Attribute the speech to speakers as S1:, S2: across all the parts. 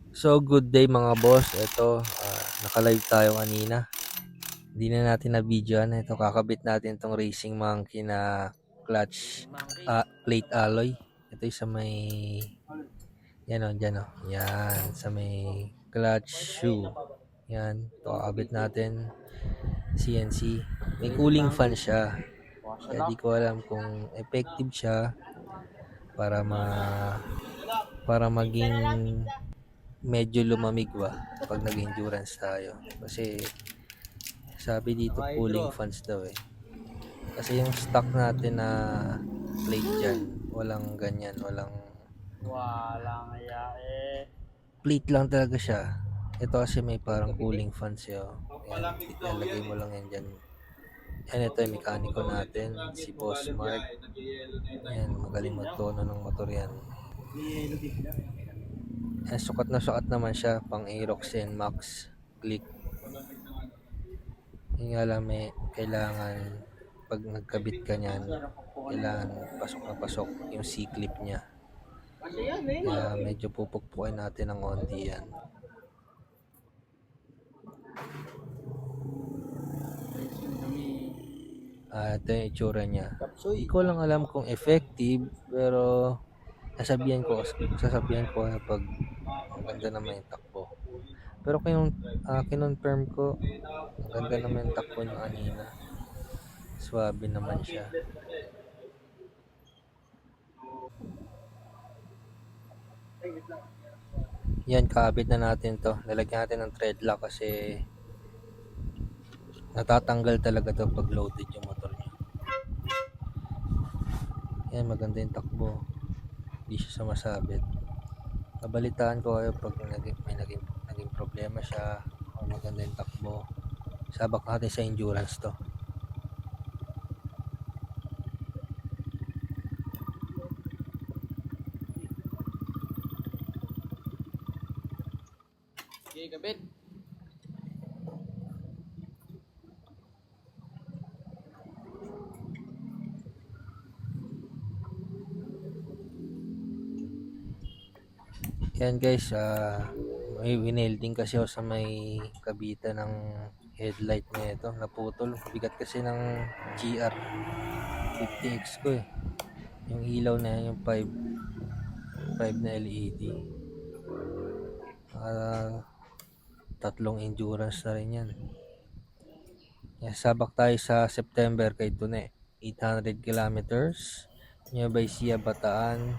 S1: So good day mga boss. Ito, naka-live tayo kanina. Hindi na natin na videoan. Ito, kakabit natin itong Racing Monkey na clutch plate alloy. Ito yung sa may yan o, dyan o. Yan, sa may clutch shoe. Yan, ito kakabit natin. CNC. May cooling fan siya. Kaya di ko alam kung effective siya para para maging medyo lumamig ba pag nag-endurance tayo. Kasi sabi dito cooling fans daw eh. Kasi yung stock natin na plate dyan, walang ganyan, walang plate lang talaga siya. Ito kasi may parang cooling fans siya. Yan, ilalagay mo lang yan dyan. Yan, ito yung mekaniko natin, si Boss Mark. Yan, magaling magtono ng motor yan. Yan, sukat naman siya, pang Aerox and Max Click. Yung nga lang may kailangan pag nagkabit ka niyan, kailangan pasok na pasok yung C-clip niya. Kaya medyo pupukpukin natin ng onti yan. Ito yung itsura niya. Hindi ko lang alam kung effective, pero sasabihan ko pag maganda naman yung takbo. Pero kinonfirm ko, maganda naman yung takbo niya kanina. Swabe naman siya. Yan, kabit na natin to. Lalagyan natin ng thread lock kasi natatanggal talaga to pag loaded yung motor niya. Yan, maganda yung takbo. Hindi siya sumasabit. Nabalitaan ko kayo pag may naging problema siya o maganda yung takbo. Sabak natin sa endurance to.
S2: Okay, kabit.
S1: Yan guys, may winelding kasi ako sa may kabitan ng headlight na ito. Naputol. Bigat kasi ng GR 50X ko eh. Yung ilaw na yan, yung 5 na LED. Tatlong endurance na rin yan. Yan, sabak tayo sa September kay Tune. 800 kilometers. Nueva Ecija, Bataan.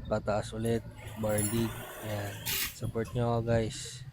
S1: Pataas ulit. Barlig. Yan. Support nyo ako guys.